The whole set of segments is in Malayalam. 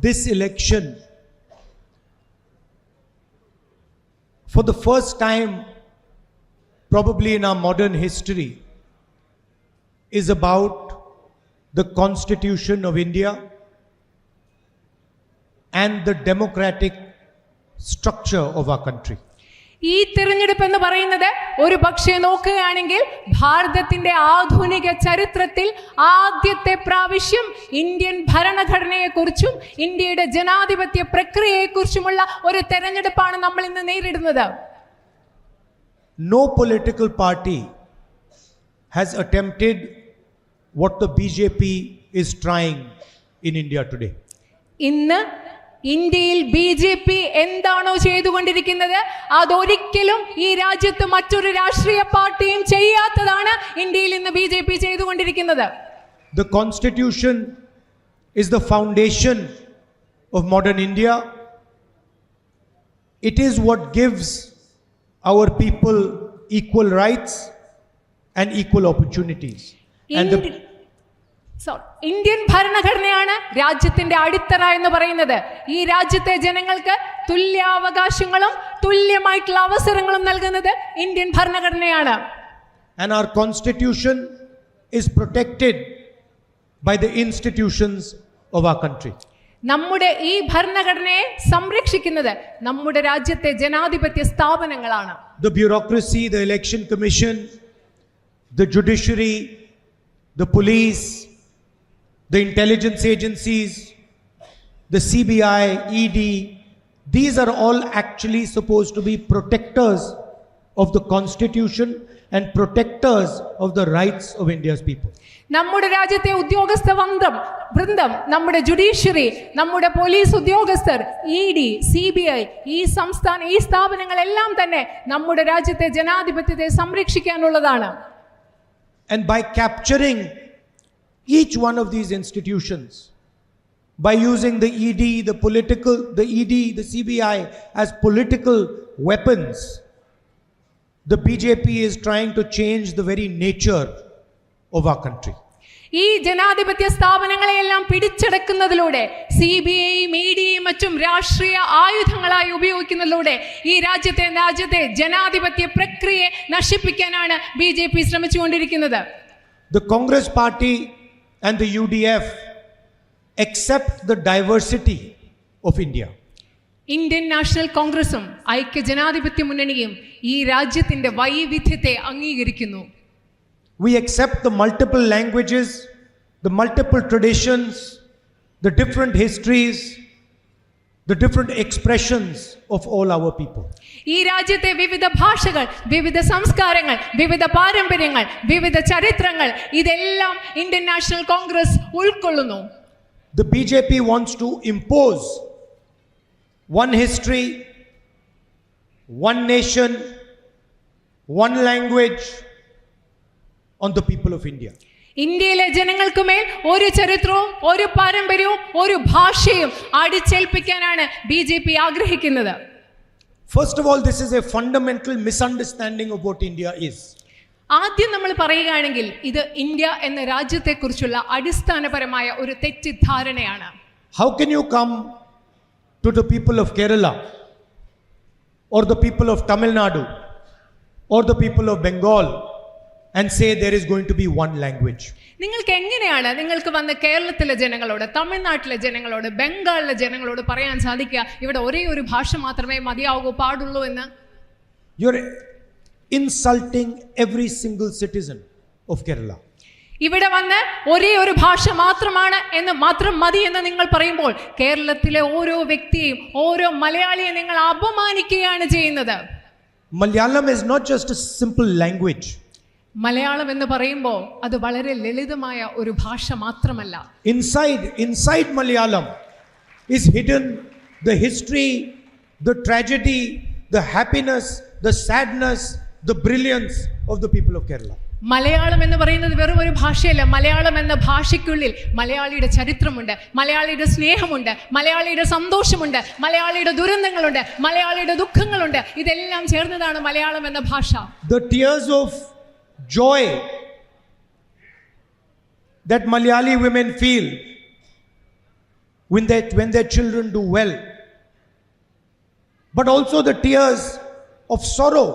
this election, for the first time probably in our modern history, is about the Constitution of India and the democratic structure of our country. ഈ തിരഞ്ഞെടുപ്പ് എന്ന് പറയുന്നത് ഒരു പക്ഷേ നോക്കുകയാണെങ്കിൽ ഭാരതത്തിന്റെ ആധുനിക ചരിത്രത്തിൽ ആദ്യത്തെ പ്രാവശ്യം ഇന്ത്യൻ ഭരണഘടനയെക്കുറിച്ചും ഇന്ത്യയുടെ ജനാധിപത്യ പ്രക്രിയയെക്കുറിച്ചുമുള്ള ഒരു തെരഞ്ഞെടുപ്പാണ് നമ്മൾ ഇന്ന് നേരിടുന്നത്. No political party has attempted what the BJP is trying in India today. ഇന്ന് ഇന്ത്യയിൽ BJP എന്താണോ ചെയ്തുകൊണ്ടിരിക്കുന്നത് അതൊരിക്കലും ഈ രാജ്യത്ത് മറ്റൊരു രാഷ്ട്രീയ പാർട്ടിയും ചെയ്യാത്തതാണ് ഇന്ത്യയിൽ ഇന്ന് BJP ചെയ്തുകൊണ്ടിരിക്കുന്നത്. The Constitution is the foundation of modern India. It is what gives our people equal rights and equal opportunities. Indian ഭരണഘടനയാണ് രാജ്യത്തിന്റെ അടിത്തറ എന്ന് പറയുന്നത്. ഈ രാജ്യത്തെ ജനങ്ങൾക്ക് തുല്യാവകാശങ്ങളും തുല്യമായിട്ടുള്ള അവസരങ്ങളും നൽകുന്നത് Indian ഭരണഘടനയാണ്. And our constitution is protected by the institutions of our country. നമ്മുടെ ഈ ഭരണഘടനയെ സംരക്ഷിക്കുന്നത് നമ്മുടെ രാജ്യത്തെ ജനാധിപത്യ സ്ഥാപനങ്ങളാണ്. The bureaucracy, the election commission, the judiciary, the police, the intelligence agencies, the CBI, ED, these are all actually supposed to be protectors of the constitution and protectors of the rights of India's people. നമ്മുടെ രാജ്യത്തെ ഉദ്യോഗസ്ഥ വൃന്ദം, നമ്മുടെ ജുഡീഷ്യറി, നമ്മുടെ പോലീസ് ഉദ്യോഗസ്ഥർ, ED, CBI, ഈ സ്ഥാപനങ്ങളെല്ലാം തന്നെ നമ്മുടെ രാജ്യത്തെ ജനാധിപത്യത്തെ സംരക്ഷിക്കാനുള്ളതാണ്. And by capturing each one of these institutions, by using the ED, the CBI as political weapons, the BJP is trying to change the very nature of our country. ഈ ജനാധിപത്യ സ്ഥാപനങ്ങളെയെല്ലാം പിടിച്ചടക്കുന്നതിലൂടെ CBIയും EDയും മറ്റും രാഷ്ട്രീയ ആയുധങ്ങളായി ഉപയോഗിക്കുന്നതിലൂടെ ഈ രാജ്യത്തെ ജനാധിപത്യ പ്രക്രിയയെ നശിപ്പിക്കാനാണ് BJP ശ്രമിച്ചുകൊണ്ടിരിക്കുന്നത്. The Congress Party and the UDF accept the diversity of India. Indian national കോൺഗ്രസും ഐക്യ ജനാധിപത്യ മുന്നണിയും ഈ രാജ്യത്തിന്റെ വൈവിധ്യത്തെ അംഗീകരിക്കുന്നു. We accept the multiple languages, the multiple traditions, the different histories, the different expressions of all our people. ഈ രാജ്യത്തെ വിവിധ ഭാഷകൾ, വിവിധ സംസ്കാരങ്ങൾ, വിവിധ പാരമ്പര്യങ്ങൾ, വിവിധ ചരിത്രങ്ങൾ ഇതെല്ലാം ഇന്ത്യൻ നാഷണൽ കോൺഗ്രസ് ഉൾക്കൊള്ളുന്നു. The BJP wants to impose one history, one nation, one language on the people of India. ഇന്ത്യയിലെ ജനങ്ങൾക്ക് മേൽ ഒരു ചരിത്രവും ഒരു പാരമ്പര്യവും ഒരു ഭാഷയും അടിച്ചേൽപ്പിക്കാനാണ് BJP ആഗ്രഹിക്കുന്നത്. First of all, this is a fundamental misunderstanding of what India is. ആദ്യം നമ്മൾ പറയുകയാണെങ്കിൽ ഇത് ഇന്ത്യ എന്ന രാജ്യത്തെക്കുറിച്ചുള്ള അടിസ്ഥാനപരമായ ഒരു തെറ്റിദ്ധാരണയാണ്. How can you come to the people of Kerala or the people of Tamil Nadu or the people of Bengal and say there is going to be one language? നിങ്ങൾക്ക് വന്ന കേരളത്തിലെ ജനങ്ങളോട്, തമിഴ്നാട്ടിലെ ജനങ്ങളോട്, ബംഗാളിലെ ജനങ്ങളോട് പറയാൻ സാധിക്കുക ഇവിടെ ഒരേ ഒരു ഭാഷ മാത്രമേ പാടുള്ളൂ എന്ന്? You're insulting every single citizen of Kerala. ഇവിടെ വന്ന് ഒരേ ഒരു ഭാഷ മാത്രം മതി എന്ന് നിങ്ങൾ പറയുമ്പോൾ കേരളത്തിലെ ഓരോ വ്യക്തിയെയും ഓരോ മലയാളിയെ നിങ്ങൾ അപമാനിക്കുകയാണ് ചെയ്യുന്നത്. Malayalam is not just a simple language. Malayalam എന്ന് പറയുമ്പോൾ അത് വളരെ ലളിതമായ ഒരു ഭാഷ മാത്രമല്ല. Inside Malayalam is hidden the history, the tragedy, the happiness, the sadness, the brilliance of the people of Kerala. Malayalam എന്ന് പറയുന്നത് വെറും ഒരു ഭാഷയല്ല. മലയാളം എന്ന ഭാഷയ്ക്കുള്ളിൽ മലയാളിയുടെ ചരിത്രമുണ്ട്, മലയാളിയുടെ സ്നേഹമുണ്ട്, മലയാളിയുടെ സന്തോഷമുണ്ട്, മലയാളിയുടെ ദുരന്തങ്ങളുണ്ട്, മലയാളിയുടെ ദുഃഖങ്ങളുണ്ട്. ഇതെല്ലാം ചേർന്നതാണ് മലയാളം എന്ന ഭാഷ. The tears of joy that Malayali women feel when their children do well, but also the tears of sorrow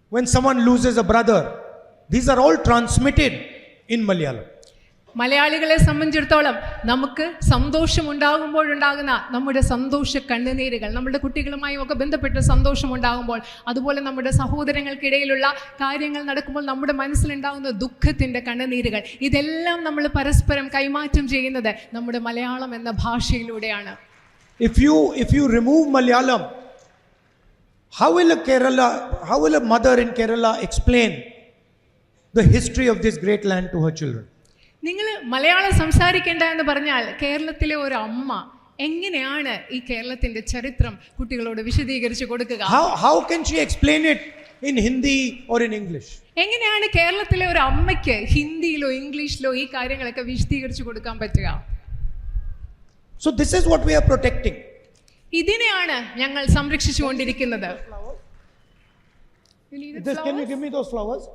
when someone loses a brother. These are all transmitted in Malayalam. മലയാളികളെ സംബന്ധിച്ചിടത്തോളം നമുക്ക് സന്തോഷമുണ്ടാകുമ്പോഴുണ്ടാകുന്ന നമ്മുടെ സന്തോഷ കണ്ണുനീരുകൾ, നമ്മുടെ കുട്ടികളുമായി ഒക്കെ ബന്ധപ്പെട്ട് സന്തോഷമുണ്ടാകുമ്പോൾ, അതുപോലെ നമ്മുടെ സഹോദരങ്ങൾക്കിടയിലുള്ള കാര്യങ്ങൾ നടക്കുമ്പോൾ നമ്മുടെ മനസ്സിലുണ്ടാകുന്ന ദുഃഖത്തിൻ്റെ കണ്ണുനീരുകൾ, ഇതെല്ലാം നമ്മൾ പരസ്പരം കൈമാറ്റം ചെയ്യുന്നത് നമ്മുടെ മലയാളം എന്ന ഭാഷയിലൂടെയാണ്. If you remove Malayalam, how will a mother in Kerala explain the history of this great land to her children? നിങ്ങൾ മലയാളം സംസാരിക്കേണ്ട എന്ന് പറഞ്ഞാൽ കേരളത്തിലെ ഒരു അമ്മ എങ്ങനെയാണ് ഈ കേരളത്തിന്റെ ചരിത്രം കുട്ടികളോട് വിശദീകരിച്ച് കൊടുക്കുക? How can she explain it in Hindi or in English? എങ്ങനെയാണ് കേരളത്തിലെ ഒരു അമ്മയ്ക്ക് ഹിന്ദിയിലോ ഇംഗ്ലീഷിലോ ഈ കാര്യങ്ങളൊക്കെ വിശദീകരിച്ച് കൊടുക്കാൻ പറ്റുക? So this is what we are protecting. ഇതിനെയാണ് ഞങ്ങൾ സംരക്ഷിച്ചുകൊണ്ടിരിക്കുന്നത്. Can you give me those flowers?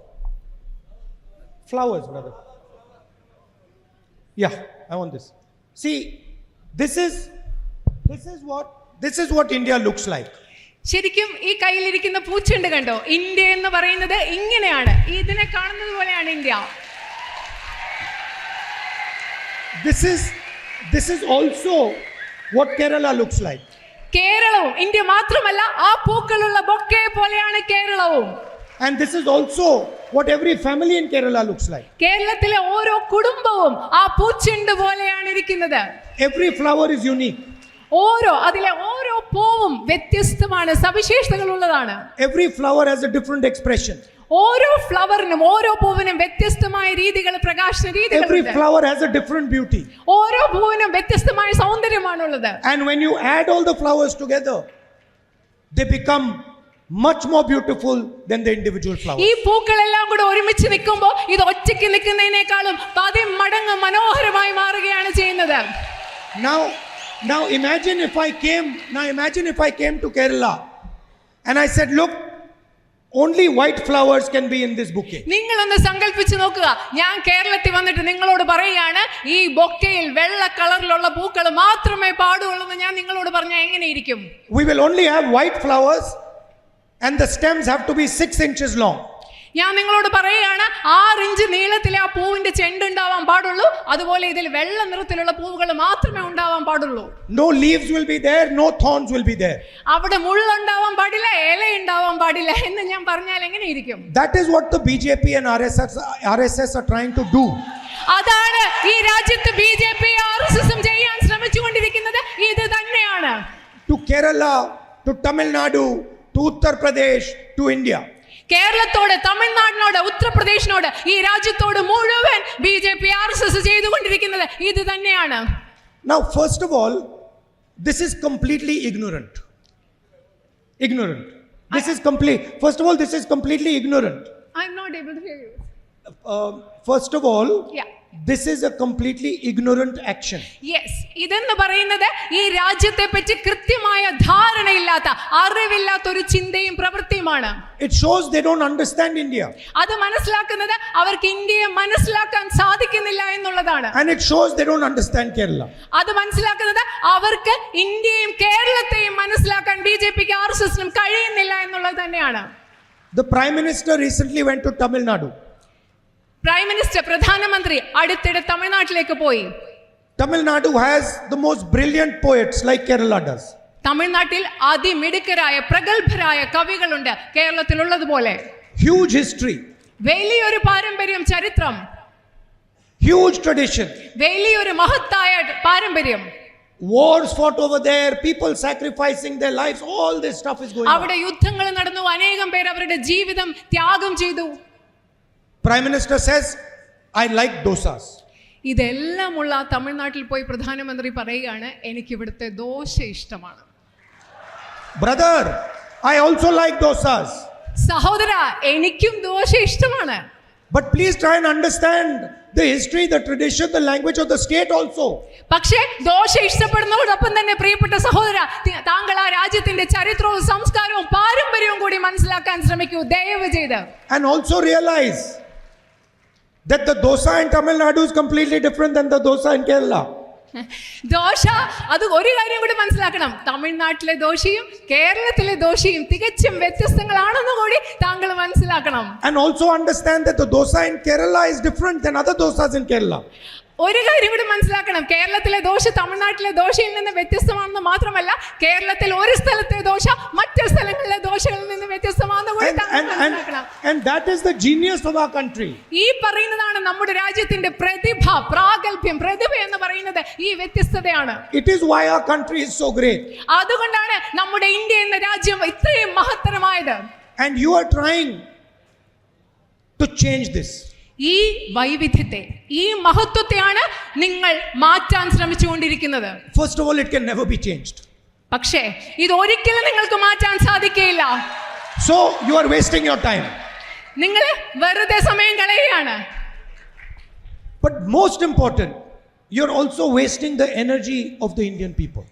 Flowers, brother. Yeah, I want this. See, this is what India looks like. ശരിക്കും ഈ കയ്യിലിരിക്കുന്ന പൂച്ചെണ്ട് കണ്ടോ? ഇന്ത്യ എന്ന് പറയുന്നത് ഇങ്ങനെയാണ്. ഇതിനെ കാണുന്നത് പോലെയാണ് India. This is also what Kerala looks like. കേരളവും ഇന്ത്യ മാത്രമല്ല, ആ പൂക്കളുള്ള ബൊക്കെ പോലെയാണ് കേരളവും. And this is also what every family in Kerala looks like. കേരളത്തിലെ ഓരോ കുടുംബവും ആ പൂച്ചെണ്ട് പോലെയാണ് ഇരിക്കുന്നത്. Every flower is unique. അതിലെ ഓരോ പൂവും വ്യത്യസ്തമാണ്, സവിശേഷതകളുള്ളതാണ്. Every flower has a different expression. ഓരോ ഫ്ലവറിനും ഓരോ പൂവിനും വ്യത്യസ്തമായ രീതികൾ, പ്രകാശന രീതികൾ. Every flower has a different beauty. ഓരോ പൂവിനും വ്യത്യസ്തമായ സൗന്ദര്യമാണുള്ളത്. And when you add all the flowers together, they become much more beautiful than the individual flowers. ഈ പൂക്കളെല്ലാം കൂടെ ഒരുമിച്ച് നിൽക്കുമ്പോൾ ഇത് ഒറ്റയ്ക്ക് നിൽക്കുന്നതിനേക്കാളും 10 മടങ്ങ് മനോഹരമായി മാറുകയാണ് ചെയ്യുന്നത്. Now imagine if I came to Kerala and I said, look, only white flowers can be in this bouquet. നിങ്ങളൊന്ന് സങ്കല്പിച്ച് നോക്കുക, ഞാൻ കേരളത്തിൽ വന്നിട്ട് നിങ്ങളോട് പറയുകയാണ് ഈ ബൊക്കയിൽ വെള്ള കളറിലുള്ള പൂക്കൾ മാത്രമേ പാടുള്ളൂ എന്ന് ഞാൻ നിങ്ങളോട് പറഞ്ഞാൽ എങ്ങനെയിരിക്കും? We will only have white flowers and the stems have to be 6 inches long. ഞാൻ നിങ്ങളോട് പറയുകയാണ് 6 ഇഞ്ച് നീളത്തിലെ ആ പൂവിന്റെ ചെണ്ട് ഉണ്ടാവാൻ പാടുള്ളൂ. അതുപോലെ ഇതിൽ വെള്ള നിറത്തിലുള്ള പൂവുകൾ മാത്രമേ ഉണ്ടാവാൻ പാടുള്ളൂ. No leaves will be there, no thorns will be there. അവിടെ മുള്ളുണ്ടാവാൻ പാടില്ല, ഇല ഉണ്ടാവാൻ പാടില്ല എന്ന് ഞാൻ പറഞ്ഞാൽ എങ്ങനെയിരിക്കും? That is what the BJP and RSS are trying to do. അതാണ് ഈ രാജ്യത്ത് BJP RSS ചെയ്യാൻ ശ്രമിച്ചുകൊണ്ടിരിക്കുന്നത്. ഇത് തന്നെയാണ്. To Kerala, to Tamil Nadu, to Uttar Pradesh, to India. കേരളത്തോട്, തമിഴ്നാടിനോട്, ഉത്തർപ്രദേശിനോട്, ഈ രാജ്യത്തോട് മുഴുവൻ BJP RSS ചെയ്തുകൊണ്ടിരിക്കുന്നത് ഇത് തന്നെയാണ്. Now, first of all, this is completely ignorant. First of all, this is completely ignorant. I'm not able to hear you. First of all, Yeah. this is a completely ignorant action. Yes, ഇതെന്ന് പറയുന്നത് ഈ രാജ്യത്തെ പറ്റി കൃത്യമായ ധാരണയില്ലാത്ത, അറിവില്ലാത്ത ഒരു ചിന്തയും പ്രവൃത്തിയുമാണ്. It shows they don't understand India. അത് മനസ്സിലാക്കുന്നത് അവർക്ക് ഇന്ത്യയെ മനസ്സിലാക്കാൻ സാധിക്കുന്നില്ല എന്നുള്ളതാണ്. And it shows they don't understand Kerala. അത് മനസ്സിലാക്കുന്നത് അവർക്ക് ഇന്ത്യയും കേരളത്തെയും മനസ്സിലാക്കാൻ BJPക്ക് RSSനും കഴിയുന്നില്ല എന്നുള്ളത് തന്നെയാണ്. The Prime Minister recently went to Tamil Nadu. Prime minister, പ്രധാനമന്ത്രി അടുത്തിടെ തമിഴ്നാട്ടിലേക്ക് പോയി. Tamil Nadu has the most brilliant poets like Kerala does. തമിഴ്നാട്ടിൽ അതിമിടുക്കരായ പ്രഗത്ഭരായ കവികളുണ്ട് കേരളത്തിലുള്ളതുപോലെ. Huge history. വലിയൊരു പാരമ്പര്യം, ചരിത്രം. Huge tradition. വലിയൊരു മഹത്തായ പാരമ്പര്യം. Wars fought over there, people sacrificing their lives, all this stuff is going on. അവിടെ യുദ്ധങ്ങൾ നടന്നു, അനേകം പേർ അവരുടെ ജീവിതം ത്യാഗം ചെയ്തു. Prime Minister says, I like dosas. ഇതെല്ലാമുള്ള തമിഴ്നാട്ടിൽ പോയി പ്രധാനമന്ത്രി പറയുകയാണ്, എനിക്ക് ഇവിടുത്തെ ദോശ ഇഷ്ടമാണ്. Brother, I also like dosas. സഹോദര, എനിക്കും ദോശ ഇഷ്ടമാണ്. But please try and understand the history, the tradition, the language of the state also. പക്ഷേ ദോശ ഇഷ്ടപ്പെടുന്നതോടൊപ്പം തന്നെ പ്രിയപ്പെട്ട സഹോദര, താങ്കൾ ആ രാജ്യത്തിന്റെ ചരിത്രവും സംസ്കാരവും പാരമ്പര്യവും കൂടി മനസ്സിലാക്കാൻ ശ്രമിക്കൂ, ദയവ് ചെയ്ത്. And also realize that the dosa in Tamil Nadu is completely different than the dosa in Kerala. Dosa, അത് ഒരു കാര്യം കൂടി മനസ്സിലാക്കണം, തമിഴ്നാട്ടിലെ ദോശയും കേരളത്തിലെ ദോശയും തികച്ചും വ്യത്യസ്തങ്ങളാണെന്ന് കൂടി താങ്കൾ മനസ്സിലാക്കണം. And also understand that the dosa in Kerala is different than other dosas in Kerala. ഒരു കാര്യം കൂടി മനസ്സിലാക്കണം, കേരളത്തിലെ ദോശ തമിഴ്നാട്ടിലെ ദോശയിൽ നിന്ന് വ്യത്യസ്തമാണെന്ന് മാത്രമല്ല, കേരളത്തിൽ ഒരു സ്ഥലത്തെ ദോശ മറ്റു സ്ഥലങ്ങളിലെ ദോശകളിൽ നിന്ന് വ്യത്യസ്തമാണെന്ന് കൂടി താങ്കൾ മനസ്സിലാക്കണം. And that is the genius of our country. ഈ പറയുന്നതാണ് നമ്മുടെ രാജ്യത്തിന്റെ പ്രതിഭ, പ്രാഗൽഭ്യം. പ്രതിഭ എന്ന് പറയുന്നത് ഈ വ്യത്യസ്തതയാണ്. It is why our country is so great. അതുകൊണ്ടാണ് നമ്മുടെ ഇന്ത്യ എന്ന രാജ്യം ഇത്രയും മഹത്തരമായത്. And you are trying to change this. ഈ വൈവിധ്യത്തെ, ഈ മഹത്വത്തെയാണ് നിങ്ങൾ മാറ്റാൻ ശ്രമിച്ചുകൊണ്ടിരിക്കുന്നത്. First of all, it can never be changed. പക്ഷേ ഇത് ഒരിക്കലും നിങ്ങൾക്ക് മാറ്റാൻ സാധിക്കുകയില്ല. So you are wasting your time. നിങ്ങൾ വെറുതെ സമയം കളയുകയാണ്. But most important, you are also wasting the energy of the Indian people.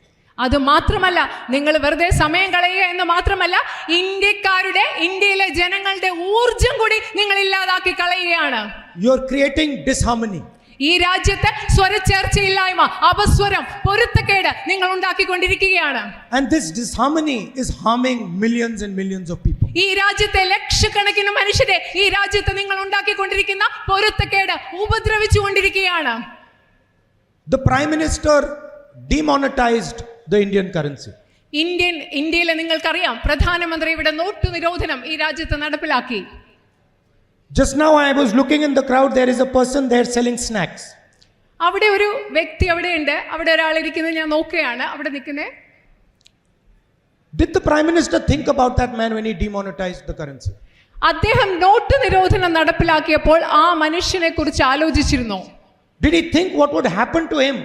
അത് മാത്രമല്ല, നിങ്ങൾ വെറുതെ സമയം കളയുക എന്ന് മാത്രമല്ല, ഇന്ത്യക്കാരുടെ, ഇന്ത്യയിലെ ജനങ്ങളുടെ ഊർജം കൂടി നിങ്ങൾ ഇല്ലാതാക്കി കളയുകയാണ്. You are creating disharmony. ഈ രാജ്യത്ത് സ്വരച്ചേർച്ചയില്ലായ്മ, അപസ്വരം, പൊരുത്തക്കേട് നിങ്ങൾ ഉണ്ടാക്കിക്കൊണ്ടിരിക്കുകയാണ്. And this disharmony is harming millions and millions of people. ഈ രാജ്യത്തെ ലക്ഷക്കണക്കിന് മനുഷ്യരെ ഈ രാജ്യത്ത് നിങ്ങൾ ഉണ്ടാക്കിക്കൊണ്ടിരിക്കുന്ന പൊരുത്തക്കേട് ഉപദ്രവിച്ചുകൊണ്ടിരിക്കുകയാണ്. The Prime Minister demonetized the Indian currency. ഇന്ത്യയിലെ നിങ്ങൾക്കറിയാം, പ്രധാനമന്ത്രി ഇവിടെ നോട്ട് നിരോധനം ഈ രാജ്യത്ത് നടപ്പിലാക്കി. Just now I was looking in the crowd, there is a person there selling snacks. അവിടെ ഒരു വ്യക്തി അവിടെ ഉണ്ട്, അവിടെ ഒരാൾ ഇരിക്കുന്നത് ഞാൻ നോക്കുകയാണ്, അവിടെ നിൽക്കുന്നത്. Did the Prime Minister think about that man when he demonetized the currency? അദ്ദേഹം നോട്ട് നിരോധനം നടപ്പിലാക്കിയപ്പോൾ ആ മനുഷ്യനെ കുറിച്ച് ആലോചിച്ചിരുന്നോ? Did he think what would happen to him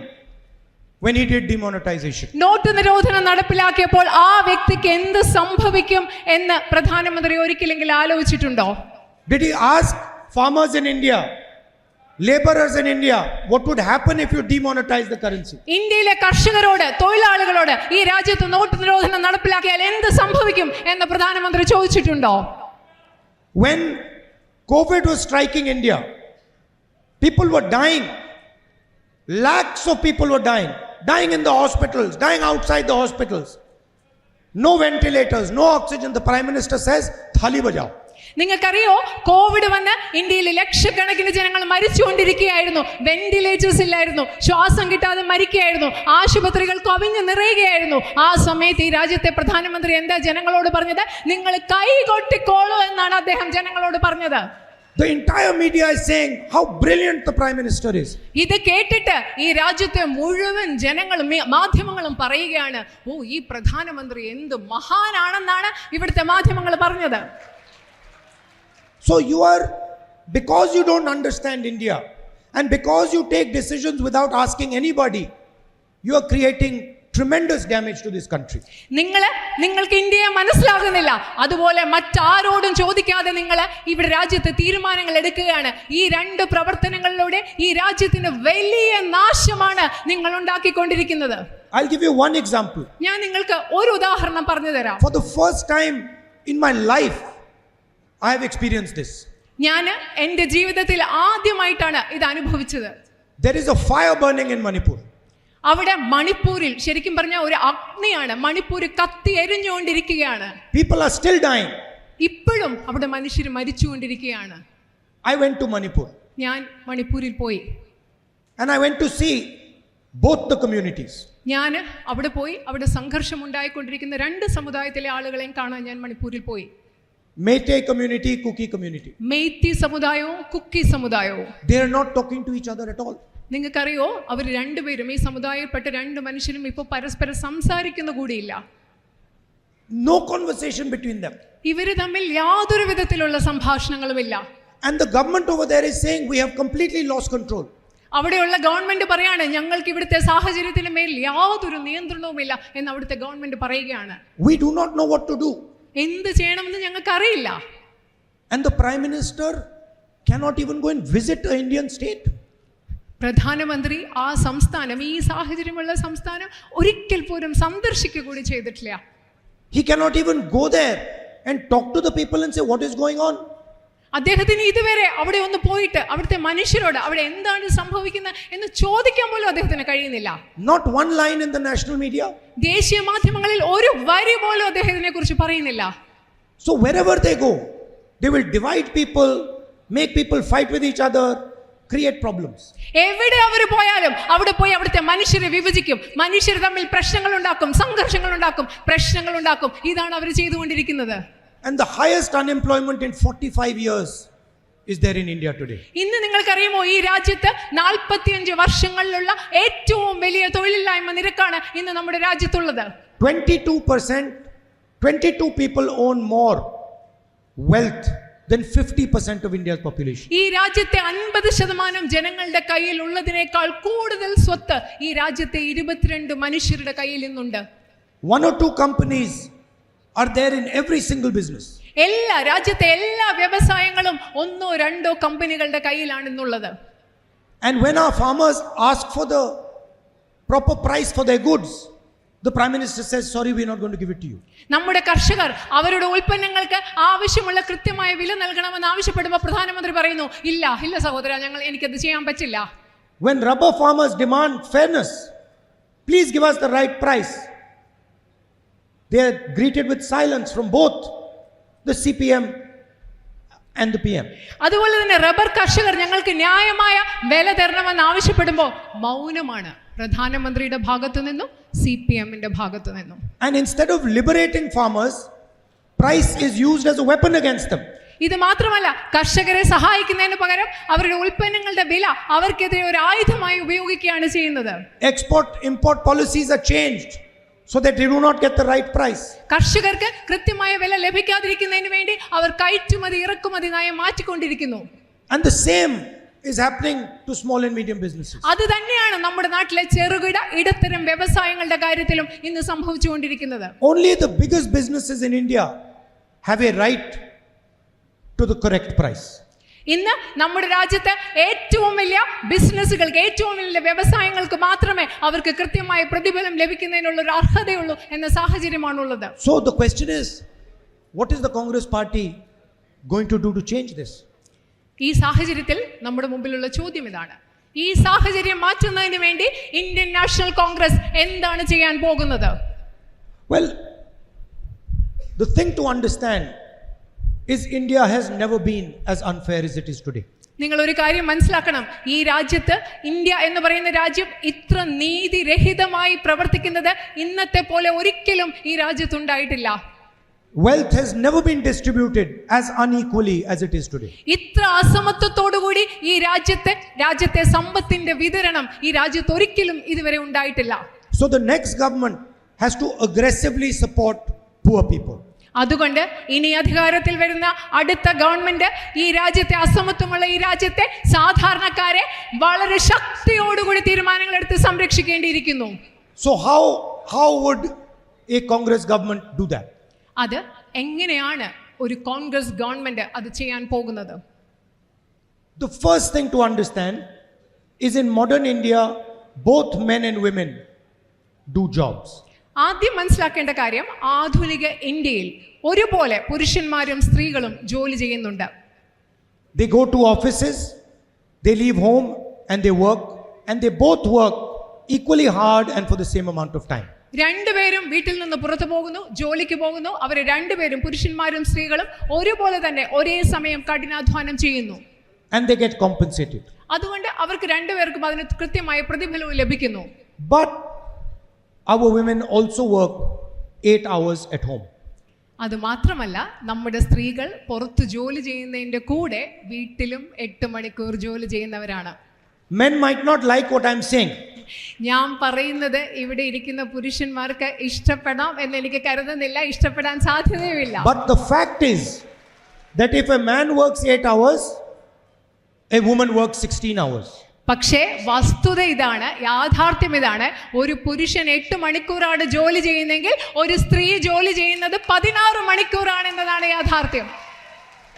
when he did demonetization? Note നിരോധനം നടപ്പിലാക്കിയപ്പോൾ ആ വ്യക്തിക്ക് എന്ത് സംഭവിക്കും എന്ന് പ്രധാനമന്ത്രി ഒരിക്കലെങ്കിലും ആലോചിച്ചിട്ടുണ്ടോ? Did he ask farmers in India, laborers in India, what would happen if you demonetize the currency? ഇന്ത്യയിലെ കർഷകരോട്, തൊഴിലാളികളോട് ഈ രാജ്യത്ത് നോട്ട് നിരോധനം നടപ്പിലാക്കിയാൽ എന്ത് സംഭവിക്കും എന്ന് പ്രധാനമന്ത്രി ചോദിച്ചിട്ടുണ്ടോ? When COVID was striking India, people were dying. Lakhs of people were dying in the hospitals, dying outside the hospitals. No ventilators, no oxygen. The Prime Minister says, "Thali bajao." നിങ്ങൾക്കറിയോ, കോവിഡ് വന്ന് ഇന്ത്യയിൽ ലക്ഷക്കണക്കിന് ജനങ്ങൾ മരിച്ചുകൊണ്ടിരിക്കുകയായിരുന്നു. വെന്റിലേറ്റേഴ്സ് ഇല്ലായിരുന്നു, ശ്വാസം കിട്ടാതെ മരിക്കുകയായിരുന്നു, ആശുപത്രികൾ കവിഞ്ഞു നിറയുകയായിരുന്നു. ആ സമയത്ത് ഈ രാജ്യത്തെ പ്രധാനമന്ത്രി എന്താ ജനങ്ങളോട് പറഞ്ഞത്? നിങ്ങൾ കൈകൊട്ടിക്കോളൂ എന്നാണ് അദ്ദേഹം ജനങ്ങളോട് പറഞ്ഞത്. The entire media is saying how brilliant the Prime Minister is. ഇത് കേട്ടിട്ട് ഈ രാജ്യത്തെ മുഴുവൻ ജനങ്ങളും മാധ്യമങ്ങളും പറയുകയാണ്, ഓ, ഈ പ്രധാനമന്ത്രി എന്ത് മഹാനാണെന്നാണ് ഇവിടുത്തെ മാധ്യമങ്ങൾ പറഞ്ഞത്. So because you don't understand India and because you take decisions without asking anybody, you are creating tremendous damage to this country. നിങ്ങൾക്ക് ഇന്ത്യയെ മനസ്സിലാകുന്നില്ല, അതുപോലെ മറ്റാരോടും ചോദിക്കാതെ നിങ്ങൾ ഇവിടെ രാജ്യത്ത് തീരുമാനങ്ങൾ എടുക്കുകയാണ്. ഈ രണ്ട് പ്രവർത്തനങ്ങളിലൂടെ ഈ രാജ്യത്തിന് വലിയ നാശമാണ് നിങ്ങൾ ഉണ്ടാക്കിക്കൊണ്ടിരിക്കുന്നത്. I'll give you one example. ഞാൻ നിങ്ങൾക്ക് ഒരു ഉദാഹരണം പറഞ്ഞു തരാം. For the first time in my life, I have experienced this. ഞാൻ എൻ്റെ ജീവിതത്തിൽ ആദ്യമായിട്ടാണ് ഇത് അനുഭവിച്ചത്. There is a fire burning in Manipur. അവിടെ മണിപ്പൂരിൽ ശരിക്കും പറഞ്ഞ ഒരു അഗ്നിയാണ്. മണിപ്പൂർ കത്തി എരിഞ്ഞുകൊണ്ടിരിക്കുകയാണ്. People are still dying. ഇപ്പോഴും അവിടെ മനുഷ്യർ മരിച്ചുകൊണ്ടിരിക്കുകയാണ്. I went to Manipur. ഞാൻ മണിപ്പൂരിൽ പോയി. And I went to see both the communities. ഞാൻ അവിടെ പോയി, അവിടെ സംഘർഷം ഉണ്ടായിക്കൊണ്ടിരിക്കുന്ന രണ്ട് സമുദായത്തിലെ ആളുകളെയും കാണാൻ ഞാൻ മണിപ്പൂരിൽ പോയി. Meitei community, Kuki community. Meitei സമുദായവും Kuki സമുദായവും. They are not talking to each other at all. നിങ്ങൾക്കറിയോ, അവർ രണ്ടുപേരും, ഈ സമുദായത്തിൽപ്പെട്ട രണ്ട് മനുഷ്യരും ഇപ്പോൾ പരസ്പരം സംസാരിക്കുന്ന കൂടിയില്ല. No conversation between them. ഇവർ തമ്മിൽ യാതൊരു വിധത്തിലുള്ള സംഭാഷണങ്ങളുമില്ല. And the government over there is saying we have completely lost control. അവിടെയുള്ള ഗവൺമെന്റ് പറയാണ്, ഞങ്ങൾക്ക് ഇവിടുത്തെ സാഹചര്യത്തിന് മേൽ യാതൊരു നിയന്ത്രണവുമില്ല എന്ന് അവിടുത്തെ ഗവൺമെന്റ് പറയുകയാണ്. We do not know what to do. എന്ത് ചെയ്യണമെന്ന് ഞങ്ങൾക്ക് അറിയില്ല. And the Prime Minister cannot even go and visit an Indian state. പ്രധാനമന്ത്രി ആ സംസ്ഥാനം, ഈ സാഹചര്യമുള്ള സംസ്ഥാനം ഒരിക്കൽ പോലും സന്ദർശിക്കുക കൂടി ചെയ്തിട്ടില്ല. He cannot even go there and talk to the people and say what is going on. അദ്ദേഹത്തിന് ഇതുവരെ അവിടെ ഒന്ന് പോയിട്ട് അവിടുത്തെ മനുഷ്യരോട് അവിടെ എന്താണ് സംഭവിക്കുന്നത് എന്ന് ചോദിക്കാൻ പോലും അദ്ദേഹത്തിന് കഴിയുന്നില്ല. Not one line in the national media. ദേശീയ മാധ്യമങ്ങളിൽ ഒരു വരി പോലും അദ്ദേഹത്തിനെ കുറിച്ച് പറയുന്നില്ല. So wherever they go, they will divide people, make people fight with each other, create problems. എവിടെ അവർ പോയാലും അവിടെ പോയി അവിടുത്തെ മനുഷ്യരെ വിഭജിക്കും, മനുഷ്യർ തമ്മിൽ പ്രശ്നങ്ങൾ ഉണ്ടാക്കും, സംഘർഷങ്ങൾ ഉണ്ടാക്കും, പ്രശ്നങ്ങൾ ഉണ്ടാക്കും. ഇതാണ് അവർ ചെയ്തുകൊണ്ടിരിക്കുന്നത്. And the highest unemployment in 45 years is there in India today. ഇന്ന് നിങ്ങൾക്കറിയുമോ ഈ രാജ്യത്ത് 45 വർഷങ്ങളിലുള്ള ഏറ്റവും വലിയ തൊഴിലില്ലായ്മ നിരക്കാണ് ഇന്ന് നമ്മുടെ രാജ്യത്തുള്ളത്. 22%, 22 people own more wealth than 50% of India's population. ഈ രാജ്യത്തെ 50% ജനങ്ങളുടെ കയ്യിൽ ഉള്ളതിനേക്കാൾ കൂടുതൽ സ്വത്ത് ഈ രാജ്യത്തെ 22 മനുഷ്യരുടെ കയ്യിൽ ഇന്നുണ്ട്. 1 or 2 companies are there in every single business. രാജ്യത്തെ എല്ലാ വ്യവസായങ്ങളും 1 or 2 കമ്പനികളുടെ കയ്യിലാണ് ഇന്നുള്ളത്. And when our farmers ask for the proper price for their goods, the Prime Minister says, sorry, we are not going to give it to you. നമ്മുടെ കർഷകർ അവരുടെ ഉൽപ്പന്നങ്ങൾക്ക് ആവശ്യമുള്ള കൃത്യമായ വില നൽകണമെന്ന് ആവശ്യപ്പെടുമ്പോൾ പ്രധാനമന്ത്രി പറയുന്നു, ഇല്ല സഹോദര, എനിക്കത് ചെയ്യാൻ പറ്റില്ല. When rubber farmers demand fairness, please give us the right price, they are greeted with silence from both the CPM and the PM. അതുപോലെ തന്നെ റബ്ബർ കർഷകർ ഞങ്ങൾക്ക് ന്യായമായ വില തരണമെന്ന് ആവശ്യപ്പെടുമ്പോൾ മൗനമാണ് പ്രധാനമന്ത്രിയുടെ ഭാഗത്തു നിന്നും CPMന്റെ ഭാഗത്തു നിന്നും. And instead of liberating farmers, price is used as a weapon against them. ഇത് മാത്രമല്ല, കർഷകരെ സഹായിക്കുന്നതിന് പകരം അവരുടെ ഉൽപ്പന്നങ്ങളുടെ വില അവർക്കെതിരെ ഒരു ആയുധമായി ഉപയോഗിക്കുകയാണ് ചെയ്യുന്നത്. Export-import policies are changed so that they do not get the right price. കർഷകർക്ക് കൃത്യമായ വില ലഭിക്കാതിരിക്കുന്നതിന് വേണ്ടി അവർ കയറ്റുമതി ഇറക്കുമതി നയം മാറ്റിക്കൊണ്ടിരിക്കുന്നു. And the same is happening to small and medium businesses. അത് തന്നെയാണ് നമ്മുടെ നാട്ടിലെ ചെറുകിട ഇടത്തരം വ്യവസായങ്ങളുടെ കാര്യത്തിലും ഇന്ന് സംഭവിച്ചുകൊണ്ടിരിക്കുന്നത്. Only the biggest businesses in India have a right to the correct price. ഇന്ന് നമ്മുടെ രാജ്യത്തെ ഏറ്റവും വലിയ ബിസിനസ്സുകൾക്ക്, ഏറ്റവും വലിയ വ്യവസായങ്ങൾക്ക് മാത്രമേ അവർക്ക് കൃത്യമായ പ്രതിഫലം ലഭിക്കുന്നതിനുള്ള ഒരു അർഹതയുള്ളൂ എന്ന സാഹചര്യമാണുള്ളത്. So the question is, what is the Congress party going to do to change this? ഈ സാഹചര്യത്തിൽ നമ്മുടെ മുമ്പിലുള്ള ചോദ്യം ഇതാണ്. ഈ സാഹചര്യം മാറ്റുന്നതിന് വേണ്ടി ഇന്ത്യൻ നാഷണൽ കോൺഗ്രസ് എന്താണ് ചെയ്യാൻ പോകുന്നത്? Well, the thing to understand is India has never been as unfair as it is today. നിങ്ങൾ ഒരു കാര്യം മനസ്സിലാക്കണം, ഈ രാജ്യത്ത് ഇന്ത്യ എന്ന് പറയുന്ന രാജ്യം ഇത്ര നീതിരഹിതമായി പ്രവർത്തിക്കുന്നത് ഇന്നത്തെ പോലെ ഒരിക്കലും ഈ രാജ്യത്തുണ്ടായിട്ടില്ല. Wealth has never been distributed as unequally as it is today. ഇത്ര അസമത്വത്തോടുകൂടി ഈ രാജ്യത്തെ സമ്പത്തിന്റെ വിതരണം ഈ രാജ്യത്ത് ഒരിക്കലും ഇതുവരെ ഉണ്ടായിട്ടില്ല. So the next government has to aggressively support poor people. അതുകൊണ്ട് ഇനി അധികാരത്തിൽ വരുന്ന അടുത്ത ഗവൺമെന്റ് ഈ രാജ്യത്തെ അസമത്വമുള്ള ഈ രാജ്യത്തെ സാധാരണക്കാരെ വളരെ ശക്തിയോടുകൂടി തീരുമാനങ്ങൾ എടുത്ത് സംരക്ഷിക്കേണ്ടിയിരിക്കുന്നു. So how would a Congress government do that? അത് എങ്ങനെയാണ് ഒരു കോൺഗ്രസ് ഗവൺമെന്റ് അത് ചെയ്യാൻ പോകുന്നത്? The first thing to understand is in modern India, both men and women do jobs. ആദ്യം മനസ്സിലാക്കേണ്ട കാര്യം, ആധുനിക ഇന്ത്യയിൽ ഒരുപോലെ പുരുഷന്മാരും സ്ത്രീകളും ജോലി ചെയ്യുന്നുണ്ട്. They go to offices, they leave home and they work, and they both work equally hard and for the same amount of time. രണ്ടുപേരും വീട്ടിൽ നിന്ന് പുറത്തു പോകുന്നു, ജോലിക്ക് പോകുന്നു. അവർ രണ്ടുപേരും, പുരുഷന്മാരും സ്ത്രീകളും, ഒരുപോലെ തന്നെ ഒരേ സമയം കഠിനാധ്വാനം ചെയ്യുന്നു. And they get compensated. അതുകൊണ്ട് അവർക്ക് രണ്ടുപേർക്കും അതിന് കൃത്യമായ പ്രതിഫലവും ലഭിക്കുന്നു. But our women also work 8 hours at home. അത് മാത്രമല്ല, നമ്മുടെ സ്ത്രീകൾ പുറത്ത് ജോലി ചെയ്യുന്നതിന്റെ കൂടെ വീട്ടിലും 8 മണിക്കൂർ ജോലി ചെയ്യുന്നവരാണ്. Men might not like what I'm saying. ഞാൻ പറയുന്നത് ഇവിടെ ഇരിക്കുന്ന പുരുഷന്മാർക്ക് ഇഷ്ടപ്പെടാം എന്ന് എനിക്ക് കരുതുന്നില്ല, ഇഷ്ടപ്പെടാൻ സാധ്യതയുമില്ല. But the fact is that if a man works 8 hours, a woman works 16 hours. പക്ഷേ വസ്തുത ഇതാണ്, യാഥാർത്ഥ്യം ഇതാണ്. ഒരു പുരുഷൻ 8 മണിക്കൂറാണ് ജോലി ചെയ്യുന്നെങ്കിൽ ഒരു സ്ത്രീ ജോലി ചെയ്യുന്നത് 16 മണിക്കൂറാണ് എന്നതാണ് യാഥാർത്ഥ്യം.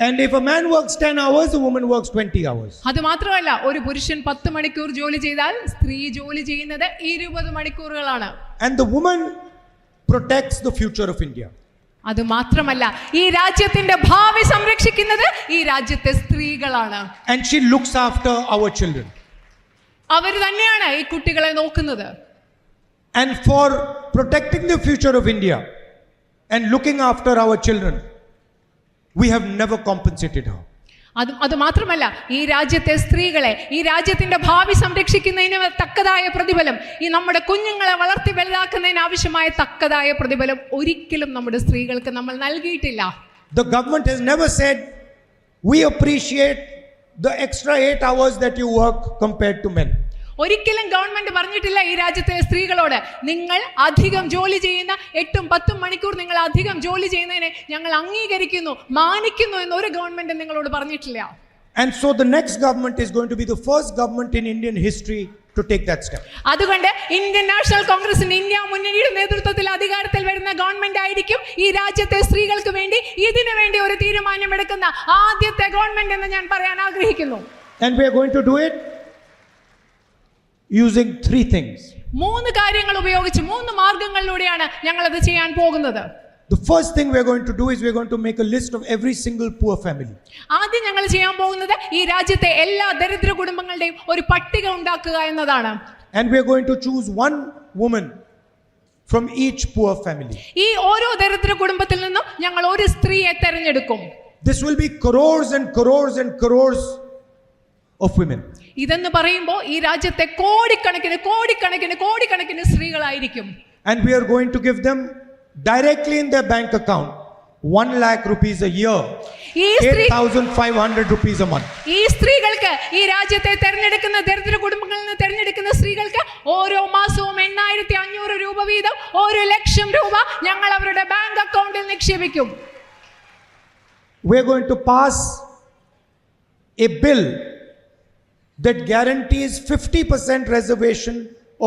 And if a man works 10 hours, a woman works 20 hours. അത് മാത്രമല്ല, ഒരു പുരുഷൻ 10 മണിക്കൂർ ജോലി ചെയ്താൽ സ്ത്രീ ജോലി ചെയ്യുന്നത് 20 മണിക്കൂറുകളാണ്. And the woman protects the future of India. അത് മാത്രമല്ല ഈ രാജ്യത്തിന്റെ ഭാവി സംരക്ഷിക്കുന്നത് ഈ രാജ്യത്തെ സ്ത്രീകളാണ്. And she looks after our children. അവർ തന്നെയാണ് ഈ കുട്ടികളെ നോക്കുന്നത്. And for protecting the future of India and looking after our children, we have never compensated her. അത് മാത്രമല്ല ഈ രാജ്യത്തെ സ്ത്രീകളെ, ഈ രാജ്യത്തിന്റെ ഭാവി സംരക്ഷിക്കുന്നതിന് തക്കതായ പ്രതിഫലം, ഈ നമ്മുടെ കുഞ്ഞുങ്ങളെ വളർത്തി വലുതാക്കുന്നതിന് ആവശ്യമായ തക്കതായ പ്രതിഫലം ഒരിക്കലും നമ്മുടെ സ്ത്രീകൾക്ക് നമ്മൾ നൽകിയിട്ടില്ല. The government has never said, we appreciate the extra 8 hours that you work compared to men. ഒരിക്കലും ഗവൺമെന്റ് പറഞ്ഞിട്ടില്ല ഈ രാജ്യത്തെ സ്ത്രീകളോട് നിങ്ങൾ അധികം ജോലി ചെയ്യുന്ന 8-10 മണിക്കൂർ നിങ്ങൾ അധികം ജോലി ചെയ്യുന്നതിനെ ഞങ്ങൾ അംഗീകരിക്കുന്നു, മാനിക്കുന്നു എന്ന് ഒരു ഗവൺമെന്റ് നിങ്ങളോട് പറഞ്ഞിട്ടില്ല. And so the next government is going to be the first government in Indian history to take that step. അതുകൊണ്ട് ഇന്ത്യൻ നാഷണൽ കോൺഗ്രസിന്റെ ഇന്ത്യ മുന്നണിയുടെ നേതൃത്വത്തിൽ അധികാരത്തിൽ വരുന്ന ഗവൺമെന്റ് ആയിരിക്കും ഈ രാജ്യത്തെ സ്ത്രീകൾക്ക് വേണ്ടി ഇതിനു വേണ്ടി ഒരു തീരുമാനമെടുക്കുന്ന ആദ്യത്തെ ഗവൺമെന്റ് എന്ന് ഞാൻ പറയാൻ ആഗ്രഹിക്കുന്നു. And we are going to do it using 3 things. 3 കാര്യങ്ങൾ ഉപയോഗിച്ച് 3 മാർഗങ്ങളിലൂടെയാണ് ഞങ്ങൾ അത് ചെയ്യാൻ പോകുന്നത്. The first thing we are going to do is we are going to make a list of every single poor family. ആദ്യം ഞങ്ങൾ ചെയ്യാൻ പോകുന്നത് ഈ രാജ്യത്തെ എല്ലാ ദരിദ്ര കുടുംബങ്ങളുടെയും ഒരു പട്ടിക ഉണ്ടാക്കുക എന്നതാണ്. And we are going to choose one woman from each poor family. ഈ ഓരോ ദരിദ്ര കുടുംബത്തിൽ നിന്നും ഞങ്ങൾ ഒരു സ്ത്രീയെ തിരഞ്ഞെടുക്കും. This will be crores and crores and crores of women. ഇതെന്ന് പറയുമ്പോൾ ഈ രാജ്യത്തെ കോടിക്കണക്കിന് സ്ത്രീകളായിരിക്കും. And we are going to give them directly in their bank account 1 lakh rupees a year, 8,500 rupees a month. ഈ സ്ത്രീകൾക്ക്, ഈ രാജ്യത്തെ തെരഞ്ഞെടുക്കുന്ന ദരിദ്ര കുടുംബങ്ങളിൽ നിന്ന് തെരഞ്ഞെടുക്കുന്ന സ്ത്രീകൾക്ക് ഓരോ മാസവും 8,500 രൂപ വീതം 1 ലക്ഷം രൂപ ഞങ്ങൾ അവരുടെ ബാങ്ക് അക്കൗണ്ടിൽ നിക്ഷേപിക്കും. We are going to pass a bill that guarantees 50% reservation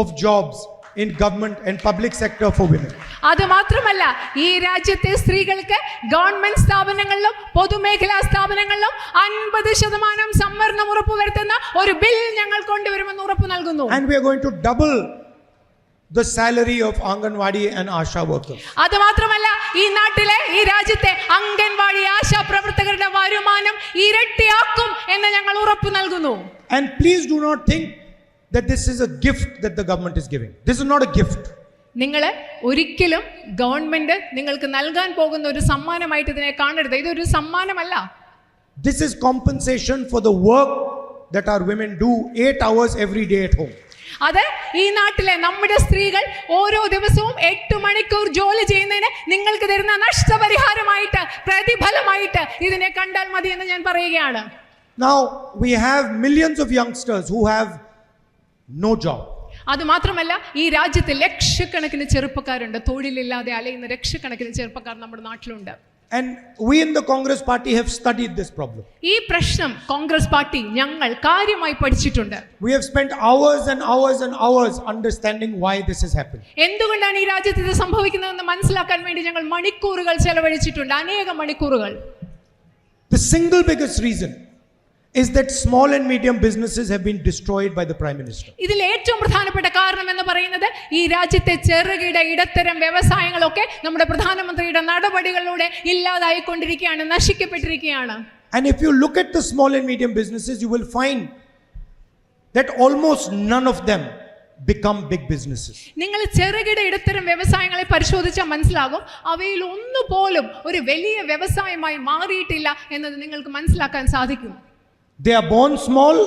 of jobs in government and public sector for women. അത് മാത്രമല്ല ഈ രാജ്യത്തെ സ്ത്രീകൾക്ക് ഗവൺമെന്റ് സ്ഥാപനങ്ങളിലും പൊതുമേഖലാ സ്ഥാപനങ്ങളിലും 50% സംവരണം ഉറപ്പുവരുത്തുന്ന ഒരു ബിൽ ഞങ്ങൾ കൊണ്ടുവരുമെന്ന് ഉറപ്പു നൽകുന്നു. And we are going to double the salary of Anganwadi and Asha workers. അത് മാത്രമല്ല ഈ നാട്ടിലെ, ഈ രാജ്യത്തെ അംഗൻവാടി ആശാ പ്രവർത്തകരുടെ വരുമാനം ഇരട്ടിയാക്കും എന്ന് ഞങ്ങൾ ഉറപ്പു നൽകുന്നു. And please do not think that this is a gift that the government is giving. This is not a gift. നിങ്ങൾ ഒരിക്കലും ഗവൺമെന്റ് നിങ്ങൾക്ക് നൽകാൻ പോകുന്ന ഒരു സമ്മാനമായിട്ട് ഇതിനെ കാണരുത്. ഇതൊരു സമ്മാനമല്ല. This is compensation for the work that our women do 8 hours every day at home. അത് ഈ നാട്ടിലെ നമ്മുടെ സ്ത്രീകൾ ഓരോ ദിവസവും 8 മണിക്കൂർ ജോലി ചെയ്യുന്നതിന് നിങ്ങൾക്ക് തരുന്ന നഷ്ടപരിഹാരമായിട്ട്, പ്രതിഫലമായിട്ട് ഇതിനെ കണ്ടാൽ മതി എന്ന് ഞാൻ പറയുകയാണ്. Now we have millions of youngsters who have no job. അത് മാത്രമല്ല ഈ രാജ്യത്ത് ലക്ഷക്കണക്കിന് ചെറുപ്പക്കാരുണ്ട്, തൊഴിലില്ലാതെ അലയുന്ന ലക്ഷക്കണക്കിന് ചെറുപ്പക്കാർ നമ്മുടെ നാട്ടിലുണ്ട്. And we in the Congress party have studied this problem. ഈ പ്രശ്നം കോൺഗ്രസ് പാർട്ടി ഞങ്ങൾ കാര്യമായി പഠിച്ചിട്ടുണ്ട്. We have spent hours and hours and hours understanding why this has happened. എന്തുകൊണ്ടാണ് ഈ രാജ്യത്ത് ഇത് സംഭവിക്കുന്നതെന്ന് മനസ്സിലാക്കാൻ വേണ്ടി ഞങ്ങൾ മണിക്കൂറുകൾ ചെലവഴിച്ചിട്ടുണ്ട്, അനേകം മണിക്കൂറുകൾ. The single biggest reason is that small and medium businesses have been destroyed by the Prime Minister. ഇതിൽ ഏറ്റവും പ്രധാനപ്പെട്ട കാരണം എന്ന് പറയുന്നത് ഈ രാജ്യത്തെ ചെറുകിട ഇടത്തരം വ്യവസായങ്ങളൊക്കെ നമ്മുടെ പ്രധാനമന്ത്രിയുടെ നടപടികളിലൂടെ ഇല്ലാതായിക്കൊണ്ടിരിക്കുകയാണ്, നശിക്കപ്പെട്ടിരിക്കുകയാണ്. And if you look at the small and medium businesses, you will find that almost none of them become big businesses. നിങ്ങൾ ചെറുകിട ഇടത്തരം വ്യവസായങ്ങളെ പരിശോധിച്ചാൽ മനസ്സിലാകും അവയിൽ ഒന്നുപോലും ഒരു വലിയ വ്യവസായമായി മാറിയിട്ടില്ല എന്നത് നിങ്ങൾക്ക് മനസ്സിലാക്കാൻ സാധിക്കും. They are born small,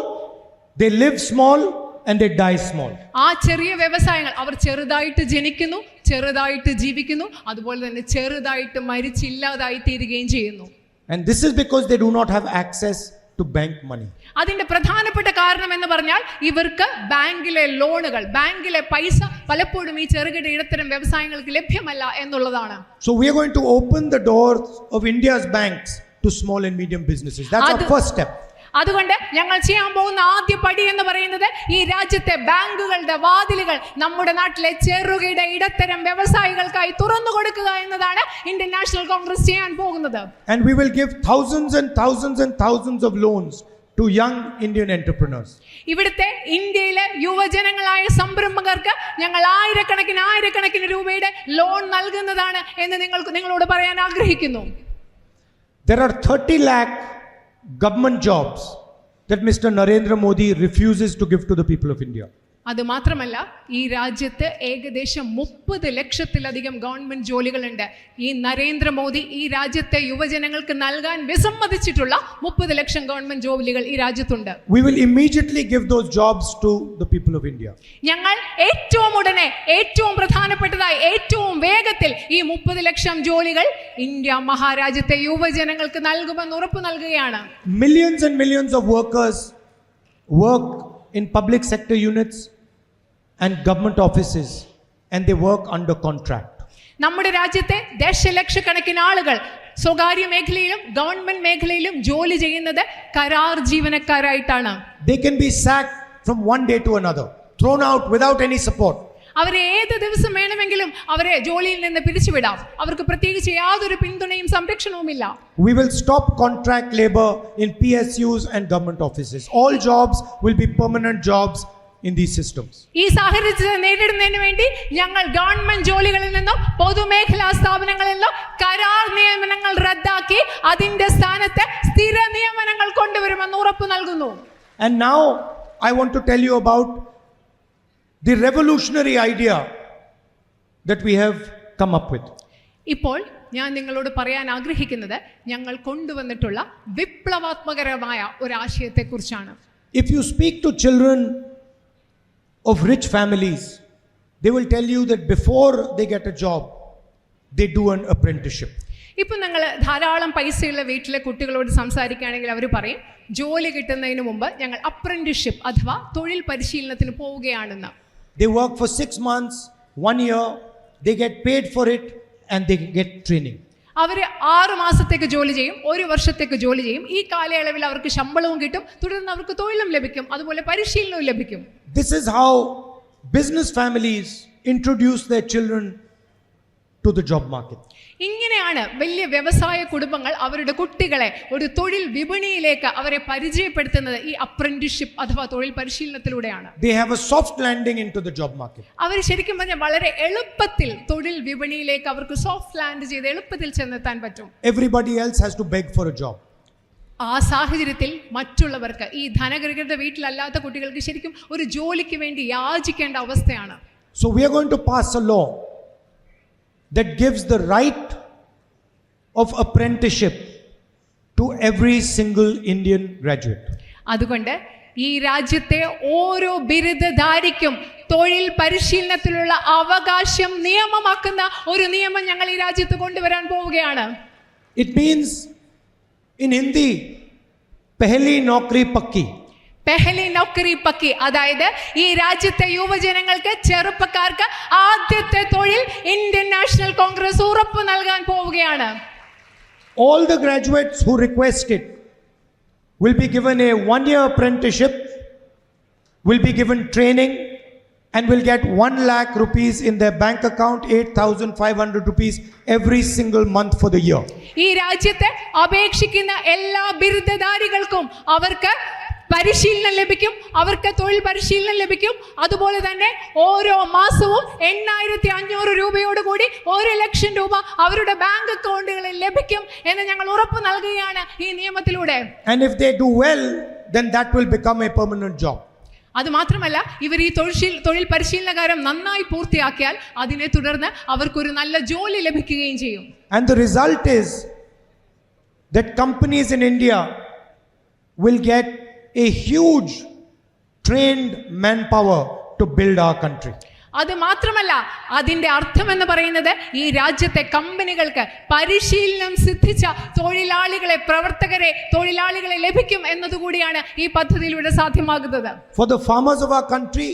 they live small and they die small. ആ ചെറിയ വ്യവസായങ്ങൾ അവർ ചെറുതായിട്ട് ജനിക്കുന്നു, ചെറുതായിട്ട് ജീവിക്കുന്നു, അതുപോലെ തന്നെ ചെറുതായിട്ട് മരിച്ചില്ലാതായി തീരുകയും ചെയ്യുന്നു. And this is because they do not have access to bank money. അതിന്റെ പ്രധാനപ്പെട്ട കാരണം എന്ന് പറഞ്ഞാൽ ഇവർക്ക് ബാങ്കിലെ ലോണുകൾ, ബാങ്കിലെ പൈസ പലപ്പോഴും ഈ ചെറുകിട ഇടത്തരം വ്യവസായങ്ങൾക്ക് ലഭ്യമല്ല എന്നുള്ളതാണ്. So we are going to open the doors of India's banks to small and medium businesses. That's our first step. അതുകൊണ്ട് ഞങ്ങൾ ചെയ്യാൻ പോകുന്ന ആദ്യ പടി എന്ന് പറയുന്നത് ഈ രാജ്യത്തെ ബാങ്കുകളുടെ വാതിലുകൾ നമ്മുടെ നാട്ടിലെ ചെറുകിട ഇടത്തരം വ്യവസായികൾക്കായി തുറന്നു കൊടുക്കുക എന്നതാണ് ഇന്ത്യൻ നാഷണൽ കോൺഗ്രസ് ചെയ്യാൻ പോകുന്നത്. And we will give thousands and thousands and thousands of loans to young Indian entrepreneurs. ഇവിടുത്തെ ഇന്ത്യയിലെ യുവജനങ്ങളായ സംരംഭകർക്ക് ഞങ്ങൾ ആയിരക്കണക്കിന് രൂപയുടെ ലോൺ നൽകുന്നതാണ് എന്ന് നിങ്ങളോട് പറയാൻ ആഗ്രഹിക്കുന്നു. There are 30 lakh government jobs that Mr. Narendra Modi refuses to give to the people of India. അത് മാത്രമല്ല ഈ രാജ്യത്ത് ഏകദേശം 30 ലക്ഷത്തിലധികം ഗവൺമെന്റ് ജോലികളുണ്ട്. ഈ നരേന്ദ്രമോദി ഈ രാജ്യത്തെ യുവജനങ്ങൾക്ക് നൽകാൻ വിസമ്മതിച്ചിട്ടുള്ള 30 ലക്ഷം ഗവൺമെന്റ് ജോലികൾ ഈ രാജ്യത്തുണ്ട്. We will immediately give those jobs to the people of India. ഞങ്ങൾ ഏറ്റവും ഉടനെ ഏറ്റവും പ്രധാനപ്പെട്ടതായി ഏറ്റവും വേഗത്തിൽ ഈ 30 ലക്ഷം ജോലികൾ ഇന്ത്യ മഹാരാജ്യത്തെ യുവജനങ്ങൾക്ക് നൽകുമെന്ന് ഉറപ്പു നൽകുകയാണ്. Millions and millions of workers work in public sector units and government offices, and they work under contract. നമ്മുടെ രാജ്യത്തെ ദശലക്ഷക്കണക്കിന് ആളുകൾ സ്വകാര്യ മേഖലയിലും ഗവൺമെന്റ് മേഖലയിലും ജോലി ചെയ്യുന്നത് കരാർ ജീവനക്കാരായിട്ടാണ്. They can be sacked from one day to another, thrown out without any support. അവരെ ഏത് ദിവസം വേണമെങ്കിലും അവരെ ജോലിയിൽ നിന്ന് പിരിച്ചുവിടാം. അവർക്ക് പ്രത്യേകിച്ച് യാതൊരു പിന്തുണയും സംരക്ഷണവുമില്ല. We will stop contract labor in PSUs and government offices. All jobs will be permanent jobs in these systems. ഈ സാഹചര്യത്തെ നേരിടുന്നതിന് വേണ്ടി ഞങ്ങൾ ഗവൺമെന്റ് ജോലികളിൽ നിന്നും പൊതുമേഖലാ സ്ഥാപനങ്ങളിൽ നിന്നും കരാർ നിയമനങ്ങൾ റദ്ദാക്കി അതിന്റെ സ്ഥാനത്ത് സ്ഥിര നിയമനങ്ങൾ കൊണ്ടുവരുമെന്ന് ഉറപ്പു നൽകുന്നു. And now I want to tell you about the revolutionary idea that we have come up with. ഇപ്പോൾ ഞാൻ നിങ്ങളോട് പറയാൻ ആഗ്രഹിക്കുന്നത് ഞങ്ങൾ കൊണ്ടുവന്നിട്ടുള്ള വിപ്ലവാത്മകരമായ ഒരു ആശയത്തെക്കുറിച്ചാണ്. If you speak to children of rich families, they will tell you that before they get a job, they do an apprenticeship. ഇപ്പം നിങ്ങൾ ധാരാളം പൈസയുള്ള വീട്ടിലെ കുട്ടികളോട് സംസാരിക്കുകയാണെങ്കിൽ അവർ പറയും ജോലി കിട്ടുന്നതിന് മുമ്പ് ഞങ്ങൾ അപ്രന്റീസ്ഷിപ്പ് അഥവാ തൊഴിൽ പരിശീലനത്തിന് പോവുകയാണെന്ന്. They work for 6 months, 1 year, they get paid for it and they get training. അവർ 6 മാസത്തേക്ക് ജോലി ചെയ്യും, 1 വർഷത്തേക്ക് ജോലി ചെയ്യും. ഈ കാലയളവിൽ അവർക്ക് ശമ്പളവും കിട്ടും, തുടർന്ന് അവർക്ക് തൊഴിലും ലഭിക്കും, അതുപോലെ പരിശീലനവും ലഭിക്കും. This is how business families introduce their children to the job market. ഇങ്ങനെയാണ് വലിയ വ്യവസായ കുടുംബങ്ങൾ അവരുടെ കുട്ടികളെ ഒരു തൊഴിൽ വിപണിയിലേക്ക് അവരെ പരിചയപ്പെടുത്തുന്നത് ഈ അപ്രന്റീസ്ഷിപ്പ് അഥവാ തൊഴിൽ പരിശീലനത്തിലൂടെയാണ്. They have a soft landing into the job market. അവർ ശരിക്കും പറഞ്ഞാൽ വളരെ എളുപ്പത്തിൽ തൊഴിൽ വിപണിയിലേക്ക് അവർക്ക് സോഫ്റ്റ് ലാൻഡ് ചെയ്ത് എളുപ്പത്തിൽ ചെന്നെത്താൻ പറ്റും. Everybody else has to beg for a job. ആ സാഹചര്യത്തിൽ മറ്റുള്ളവർക്ക് ഈ ധനകരകരുടെ വീട്ടിലല്ലാത്ത കുട്ടികൾക്ക് ശരിക്കും ഒരു ജോലിക്ക് വേണ്ടി യാചിക്കേണ്ട അവസ്ഥയാണ്. So we are going to pass a law that gives the right of apprenticeship to every single Indian graduate. അതുകൊണ്ട് ഈ രാജ്യത്തെ ഓരോ ബിരുദധാരിക്കും തൊഴിൽ പരിശീലനത്തിലുള്ള അവകാശം നിയമമാക്കുന്ന ഒരു നിയമം ഞങ്ങൾ ഈ രാജ്യത്ത് കൊണ്ടുവരാൻ പോവുകയാണ്. It means in Hindi, pehli naukri pakki. Pehli നൗക്കറി Pakki, അതായത് ഈ രാജ്യത്തെ യുവജനങ്ങൾക്ക് ചെറുപ്പക്കാർക്ക് ആദ്യത്തെ തൊഴിൽ ഇന്ത്യൻ നാഷണൽ കോൺഗ്രസ് ഉറപ്പു നൽകാൻ പോവുകയാണ്. All the graduates who request it will be given a 1-year apprenticeship, will be given training and will get 1 lakh rupees in their bank account, 8,500 rupees every single month for the year. ഈ രാജ്യത്തെ അപേക്ഷിക്കുന്ന എല്ലാ ബിരുദധാരികൾക്കും അവർക്ക് പരിശീലനം ലഭിക്കും, അവർക്ക് തൊഴിൽ പരിശീലനം ലഭിക്കും. അതുപോലെ തന്നെ ഓരോ മാസവും 8,500 രൂപയോടുകൂടി 1 ലക്ഷം രൂപ അവരുടെ ബാങ്ക് അക്കൗണ്ടുകളിൽ ലഭിക്കും എന്ന് ഞങ്ങൾ ഉറപ്പു നൽകുകയാണ് ഈ നിയമത്തിലൂടെ. And if they do well, then that will become a permanent job. അത് മാത്രമല്ല ഇവർ ഈ തൊഴിൽ പരിശീലനകാരം നന്നായി പൂർത്തിയാക്കിയാൽ അതിനെ തുടർന്ന് അവർക്കൊരു നല്ല ജോലി ലഭിക്കുകയും ചെയ്യും. And the result is that companies in India will get a huge trained manpower to build our country. അത് മാത്രമല്ല അതിന്റെ അർത്ഥം എന്ന് പറയുന്നത് ഈ രാജ്യത്തെ കമ്പനികൾക്ക് പരിശീലനം സിദ്ധിച്ച തൊഴിലാളികളെ ലഭിക്കും എന്നതുകൂടിയാണ് ഈ പദ്ധതിയിലൂടെ സാധ്യമാകുന്നത്. For the farmers of our country,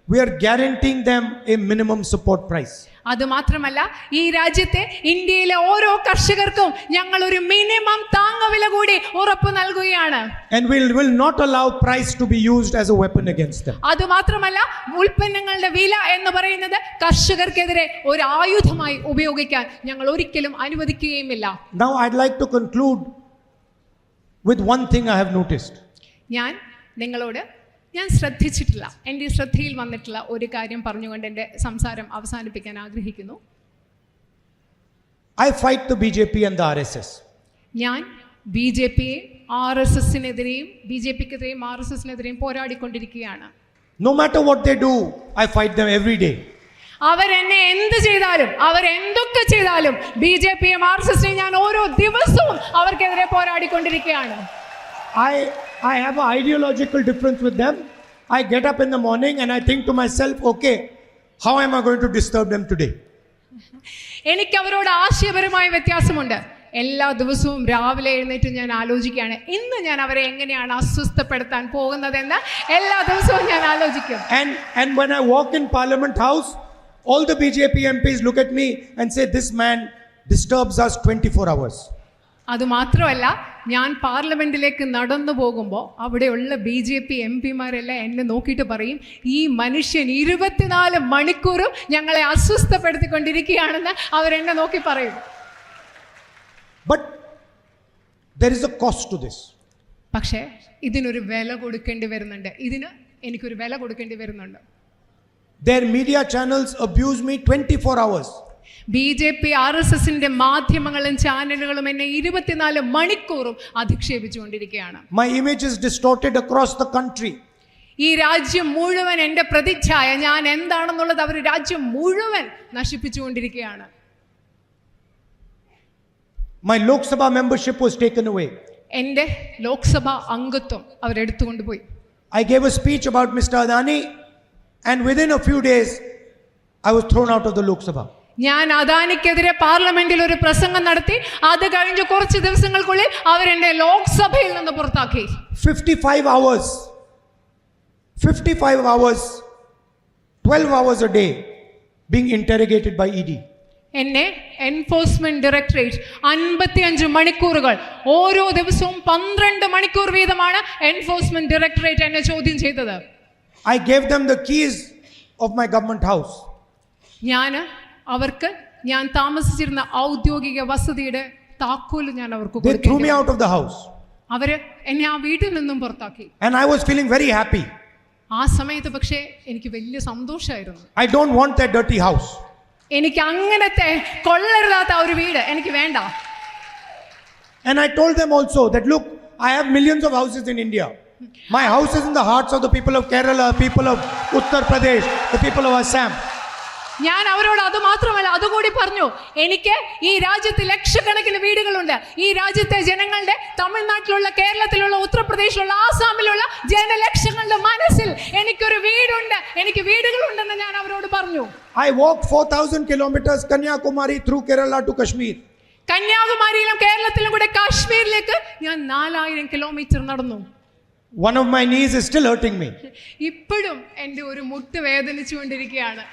we are guaranteeing them a minimum support price. അത് മാത്രമല്ല ഈ രാജ്യത്തെ ഇന്ത്യയിലെ ഓരോ കർഷകർക്കും ഞങ്ങൾ ഒരു മിനിമം താങ്ങുവില കൂടി ഉറപ്പു നൽകുകയാണ്. And we will not allow price to be used as a weapon against them. അത് മാത്രമല്ല ഉൽപ്പന്നങ്ങളുടെ വില എന്ന് പറയുന്നത് കർഷകർക്കെതിരെ ഒരു ആയുധമായി ഉപയോഗിക്കാൻ ഞങ്ങൾ ഒരിക്കലും അനുവദിക്കുകയുമില്ല. Now I'd like to conclude with one thing I have noticed. ഞാൻ നിങ്ങളോട് ഞാൻ ശ്രദ്ധിച്ചിട്ടില്ല, എൻ്റെ ശ്രദ്ധയിൽ വന്നിട്ടുള്ള ഒരു കാര്യം പറഞ്ഞുകൊണ്ട് എൻ്റെ സംസാരം അവസാനിപ്പിക്കാൻ ആഗ്രഹിക്കുന്നു. I fight the BJP and the RSS. ഞാൻ BJP RSSനെതിരെയും BJPക്കെതിരെയും RSSനെതിരെയും പോരാടിക്കൊണ്ടിരിക്കുകയാണ്. No matter what they do, I fight them every day. അവരെന്നെ എന്ത് ചെയ്താലും അവരെന്തൊക്കെ ചെയ്താലും BJPയും RSSനെയും ഞാൻ ഓരോ ദിവസവും അവർക്കെതിരെ പോരാടിക്കൊണ്ടിരിക്കുകയാണ്. I have an ideological difference with them. I get up in the morning and I think to myself, okay, how am I going to disturb them today? എനിക്ക് അവരോട് ആശയപരമായ വ്യത്യാസമുണ്ട്. എല്ലാ ദിവസവും രാവിലെ എഴുന്നേറ്റ് ഞാൻ ആലോചിക്കുകയാണ്, ഇന്ന് ഞാൻ അവരെ എങ്ങനെയാണ് അസ്വസ്ഥപ്പെടുത്താൻ പോകുന്നതെന്ന് എല്ലാ ദിവസവും ഞാൻ ആലോചിക്കും. And when I walk in Parliament House, all the BJP MPs look at me and say, this man disturbs us 24 hours. അതുമാത്രമല്ല, ഞാൻ പാർലമെന്റിലേക്ക് നടന്നു പോകുമ്പോൾ അവിടെയുള്ള BJP MPമാരെല്ലാം എന്നെ നോക്കിയിട്ട് പറയും, ഈ മനുഷ്യൻ 24 മണിക്കൂറും ഞങ്ങളെ അസ്വസ്ഥപ്പെടുത്തിക്കൊണ്ടിരിക്കുകയാണെന്ന് അവരെന്നെ നോക്കി പറയും. But there is a cost to this. പക്ഷേ ഇതിനൊരു വില കൊടുക്കേണ്ടി വരുന്നുണ്ട്. ഇതിന് എനിക്കൊരു വില കൊടുക്കേണ്ടി വരുന്നുണ്ട്. Their media channels abuse me 24 hours. BJP RSSന്റെ മാധ്യമങ്ങളും ചാനലുകളും എന്നെ 24 മണിക്കൂറും അധിക്ഷേപിച്ചുകൊണ്ടിരിക്കുകയാണ്. My image is distorted across the country. ഈ രാജ്യം മുഴുവൻ എൻ്റെ പ്രതിച്ഛായ, ഞാൻ എന്താണെന്നുള്ളത് അവർ രാജ്യം മുഴുവൻ നശിപ്പിച്ചുകൊണ്ടിരിക്കുകയാണ്. My Lok Sabha membership was taken away. എൻ്റെ ലോക്സഭ അംഗത്വം അവരെടുത്തുകൊണ്ടുപോയി. I gave a speech about Mr. Adani and within a few days I was thrown out of the Lok Sabha. ഞാൻ അദാനിക്കെതിരെ പാർലമെന്റിൽ ഒരു പ്രസംഗം നടത്തി. അത് കഴിഞ്ഞ് കുറച്ച് ദിവസങ്ങൾക്കുള്ളിൽ അവരെന്നെ ലോക്സഭയിൽ നിന്ന് പുറത്താക്കി. 55 hours, 12 hours a day being interrogated by ED. എന്നെ എൻഫോഴ്സ്മെന്റ് ഡയറക്ടറേറ്റ് 55 മണിക്കൂറുകൾ, ഓരോ ദിവസവും 12 മണിക്കൂർ വീതമാണ് എൻഫോഴ്സ്മെന്റ് ഡയറക്ടറേറ്റ് എന്നെ ചോദ്യം ചെയ്തത്. I gave them the keys of my government house. അവർക്ക് ഞാൻ താമസിച്ചിരുന്ന ഔദ്യോഗിക വസതിയുടെ താക്കോല് ഞാൻ അവർക്ക് They threw me out of the house. അവര് എന്നെ ആ വീട്ടിൽ നിന്നും പുറത്താക്കി. And I was feeling very happy. ആ സമയത്ത് പക്ഷേ എനിക്ക് വലിയ സന്തോഷമായിരുന്നു. I don't want that dirty house. എനിക്ക് അങ്ങനത്തെ കൊള്ളരുതാത്ത ഒരു വീട് എനിക്ക് വേണ്ട. And I told them also that, look, I have millions of houses in India. My house is in the hearts of the people of Kerala, people of Uttar Pradesh, the people of Assam. ഞാൻ അവരോട് അത് മാത്രമല്ല, അതുകൂടി പറഞ്ഞു, എനിക്ക് ഈ രാജ്യത്ത് ലക്ഷക്കണക്കിന് വീടുകളുണ്ട്. ഈ രാജ്യത്തെ ജനങ്ങളുടെ, തമിഴ്നാട്ടിലുള്ള, കേരളത്തിലുള്ള, ഉത്തർപ്രദേശിലുള്ള, ആസാമിലുള്ള ജനലക്ഷങ്ങളുടെ മനസ്സിൽ എനിക്കൊരു വീടുണ്ട്, എനിക്ക് വീടുകളുണ്ടെന്ന് ഞാൻ അവരോട് പറഞ്ഞു. I walked 4,000 kilometers Kanyakumari through Kerala to Kashmir. കന്യാകുമാരിയിലും കേരളത്തിലും കൂടെ കാശ്മീരിലേക്ക് ഞാൻ 4000 കിലോമീറ്റർ നടന്നു. One of my knees is still hurting me. ഇപ്പോഴും എൻ്റെ ഒരു മുട്ട് വേദനിച്ചുകൊണ്ടിരിക്കുകയാണ്.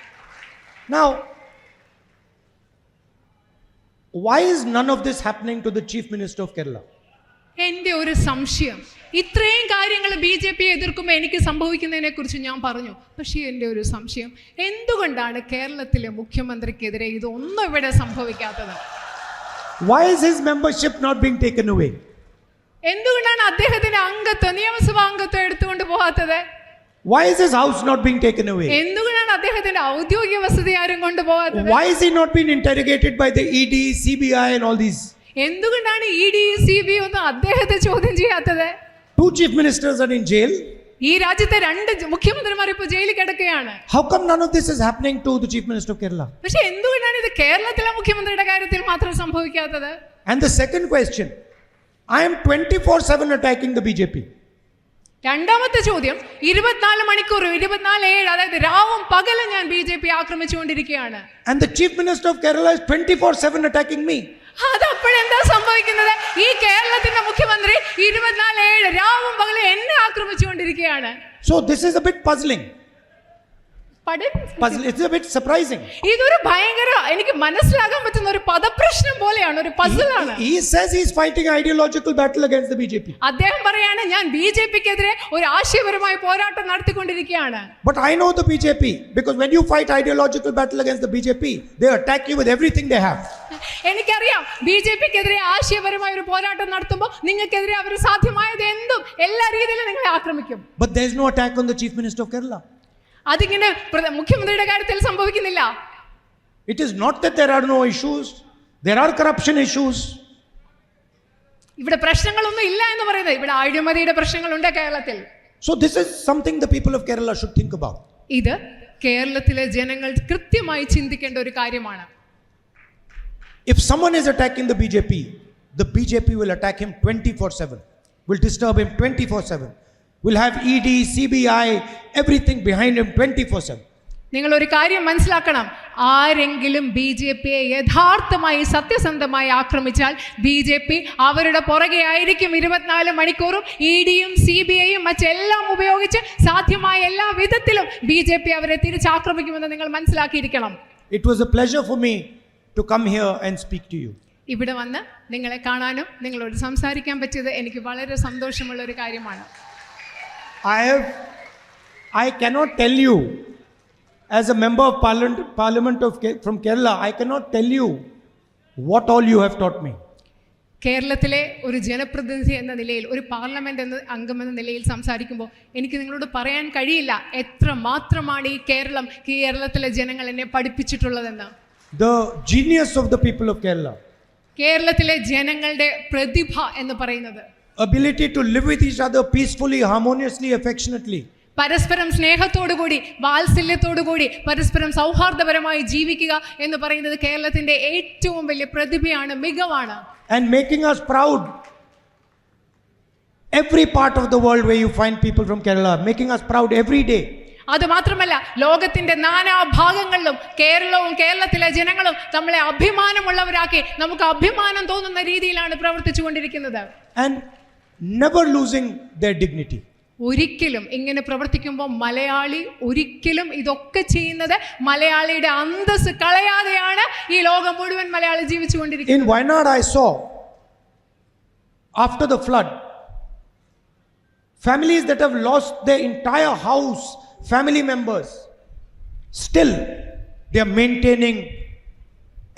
Now, why is none of this happening to the Chief Minister of Kerala? എൻ്റെ ഒരു സംശയം, ഇത്രയും കാര്യങ്ങൾ BJP എതിർക്കുമ്പോൾ എനിക്ക് സംഭവിക്കുന്നതിനെ കുറിച്ച് ഞാൻ പറഞ്ഞു. പക്ഷേ എൻ്റെ ഒരു സംശയം, എന്തുകൊണ്ടാണ് കേരളത്തിലെ മുഖ്യമന്ത്രിക്കെതിരെ ഇതൊന്നും ഇവിടെ സംഭവിക്കാത്തത്? Why is his membership not being taken away? എന്തുകൊണ്ടാണ് അദ്ദേഹത്തിന്റെ അംഗത്വം, നിയമസഭാ അംഗത്വം എടുത്തുകൊണ്ട് പോകാത്തത്? Why is his house not being taken away? എന്തുകൊണ്ടാണ് അദ്ദേഹത്തിന്റെ ഔദ്യോഗിക വസതി ആരും കൊണ്ടുപോകാത്തത്? Why is he not being interrogated by the ED, CBI and all these? എന്തുകൊണ്ടാണ് ED, CBI ഒന്നും അദ്ദേഹത്തെ ചോദ്യം ചെയ്യാത്തത്? 2 chief ministers are in jail. ഈ രാജ്യത്തെ 2 മുഖ്യമന്ത്രിമാർ ഇപ്പോൾ ജയിലിൽ കിടക്കുകയാണ്. How come none of this is happening to the Chief Minister of Kerala? പക്ഷേ എന്തുകൊണ്ടാണ് ഇത് കേരളത്തിലെ മുഖ്യമന്ത്രിയുടെ കാര്യത്തിൽ മാത്രം സംഭവിക്കാത്തത്? And the second question, I am 24/7 attacking the BJP. രണ്ടാമത്തെ ചോദ്യം, 24 മണിക്കൂർ 24/7, അതായത് രാവും പകലും ഞാൻ BJP ആക്രമിച്ചുകൊണ്ടിരിക്കുകയാണ്. And the Chief Minister of Kerala is 24/7 attacking me. അതപ്പോഴെന്താ സംഭവിക്കുന്നത്? ഈ കേരളത്തിന്റെ മുഖ്യമന്ത്രി 24/7 രാവും പകലും എന്നെ ആക്രമിച്ചുകൊണ്ടിരിക്കുകയാണ്. So this is a bit puzzling. It's a bit surprising. ഇതൊരു ഭയങ്കര, എനിക്ക് മനസ്സിലാക്കാൻ പറ്റുന്ന ഒരു പദപ്രശ്നം പോലെയാണ്, ഒരു പസിലാണ്. He says he is fighting an ideological battle against the BJP. അദ്ദേഹം പറയാണ്, ഞാൻ BJPക്കെതിരെ ഒരു ആശയപരമായ പോരാട്ടം നടത്തിക്കൊണ്ടിരിക്കുകയാണ്. But I know the BJP, because when you fight ideological battle against the BJP, they attack you with everything they have. എനിക്കറിയാം BJP-ക്കെതിരെ ആശയപരമായ ഒരു പോരാട്ടം നടത്തുമ്പോൾ നിങ്ങൾക്കെതിരെ അവർ സാധ്യമായത് എന്തും എല്ലാ രീതിയിലും നിങ്ങളെ ആക്രമിക്കും. But there is no attack on the Chief Minister of Kerala. അതിങ്ങനെ മുഖ്യമന്ത്രിയുടെ കാര്യത്തിൽ സംഭവിക്കുന്നില്ല. It is not that there are no issues. There are corruption issues. ഇവിടെ പ്രശ്നങ്ങളൊന്നും ഇല്ല എന്ന് പറയുന്നത്. ഇവിടെ അഴിമതിയുടെ പ്രശ്നങ്ങളുണ്ട് കേരളത്തിൽ. So this is something the people of Kerala should think about. ഇത് കേരളത്തിലെ ജനങ്ങൾ കൃത്യമായി ചിന്തിക്കേണ്ട ഒരു കാര്യമാണ്. If someone is attacking the BJP will attack him 24/7, will disturb him 24/7, will have ED, CBI, everything behind him 24/7. നിങ്ങൾ ഒരു കാര്യം മനസ്സിലാക്കണം, ആരെങ്കിലും BJP-യെ യഥാർത്ഥമായി സത്യസന്ധമായി ആക്രമിച്ചാൽ BJP അവരുടെ പുറകെ ആയിരിക്കും 24 മണിക്കൂറും. ED-യും CBI-യും മറ്റെല്ലാം ഉപയോഗിച്ച് സാധ്യമായ എല്ലാ വിധത്തിലും BJP അവരെ തിരിച്ചാക്രമിക്കുമെന്ന് നിങ്ങൾ മനസ്സിലാക്കിയിരിക്കണം. It was a pleasure for me to come here and speak to you. ഇവിടെ വന്ന് നിങ്ങളെ കാണാനും നിങ്ങളോട് സംസാരിക്കാൻ പറ്റിയത് എനിക്ക് വളരെ സന്തോഷമുള്ള ഒരു കാര്യമാണ്. I cannot tell you, as a member of Parliament from Kerala, I cannot tell you what all you have taught me. കേരളത്തിലെ ഒരു ജനപ്രതിനിധി എന്ന നിലയിൽ, ഒരു പാർലമെന്റ് അംഗം എന്ന നിലയിൽ സംസാരിക്കുമ്പോൾ എനിക്ക് നിങ്ങളോട് പറയാൻ കഴിയില്ല എത്ര മാത്രമാണ് ഈ കേരളത്തിലെ ജനങ്ങൾ എന്നെ പഠിപ്പിച്ചിട്ടുള്ളതെന്ന്. The genius of the people of Kerala, കേരളത്തിലെ ജനങ്ങളുടെ പ്രതിഭ എന്ന് പറയുന്നത്, ability to live with each other peacefully, harmoniously, affectionately. പരസ്പരം സ്നേഹത്തോടുകൂടി വാത്സല്യത്തോടുകൂടി പരസ്പരം സൗഹാർദ്ദപരമായി ജീവിക്കുക എന്ന് പറയുന്നത് കേരളത്തിന്റെ ഏറ്റവും വലിയ പ്രതിഭയാണ്, മികവാണ്. And making us proud. Every part of the world where you find people from Kerala, making us proud every day. അത് മാത്രമല്ല, ലോകത്തിന്റെ നാനാഭാഗങ്ങളിലും കേരളത്തിലെ ജനങ്ങളും നമ്മളെ അഭിമാനമുള്ളവരാക്കി നമുക്ക് അഭിമാനം തോന്നുന്ന രീതിയിലാണ് പ്രവർത്തിച്ചു കൊണ്ടിരിക്കുന്നത്. And never losing their dignity. ഒരിക്കലും ഇങ്ങനെ പ്രവർത്തിക്കുമ്പോൾ മലയാളി ഒരിക്കലും ഇതൊക്കെ ചെയ്യുന്നത് മലയാളിയുടെ അന്തസ്സ് കളയാതെയാണ് ഈ ലോകം മുഴുവൻ മലയാളി ജീവിച്ചു കൊണ്ടിരിക്കുന്നത്. In Wayanad I saw, after the flood, families that have lost their entire house, family members, still they are maintaining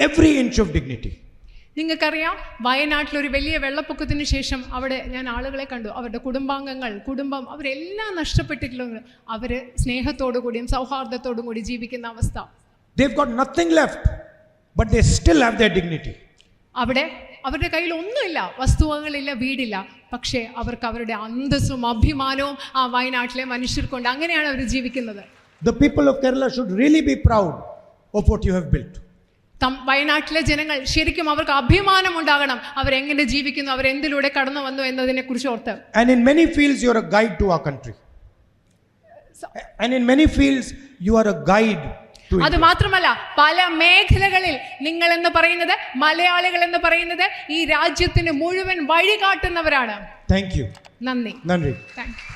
every inch of dignity. നിങ്ങൾക്കറിയാം, വയനാട്ടിലൊരു വലിയ വെള്ളപ്പൊക്കത്തിന് ശേഷം അവിടെ ഞാൻ ആളുകളെ കണ്ടു. അവരുടെ കുടുംബം അവരെല്ലാം നഷ്ടപ്പെട്ടിട്ടുള്ള അവര് സ്നേഹത്തോടു കൂടിയും സൗഹാർദ്ദത്തോടും കൂടി ജീവിക്കുന്ന അവസ്ഥ. They've got nothing left, but they still have their dignity. അവിടെ അവരുടെ കയ്യിൽ ഒന്നുമില്ല, വസ്തുവകളില്ല, വീടില്ല, പക്ഷേ അവർക്ക് അവരുടെ അന്തസ്സും അഭിമാനവും ആ വയനാട്ടിലെ മനുഷ്യർക്കുണ്ട്. അങ്ങനെയാണ് അവർ ജീവിക്കുന്നത്. The people of Kerala should really be proud of what you have built. വയനാട്ടിലെ ജനങ്ങൾ ശരിക്കും അവർക്ക് അഭിമാനം ഉണ്ടാകണം, അവരെങ്ങനെ ജീവിക്കുന്നു, അവരെന്തിലൂടെ കടന്നു വന്നു എന്നതിനെ കുറിച്ച് ഓർത്ത്. And in many fields you are a guide to our country. And in many fields you are a guide to India. അത് മാത്രമല്ല, പല മേഖലകളിൽ നിങ്ങൾ എന്ന് പറയുന്നത്, മലയാളികൾ എന്ന് പറയുന്നത് ഈ രാജ്യത്തിന് മുഴുവൻ വഴി കാട്ടുന്നവരാണ്. Thank you. നന്ദി. Nandri. Thank you.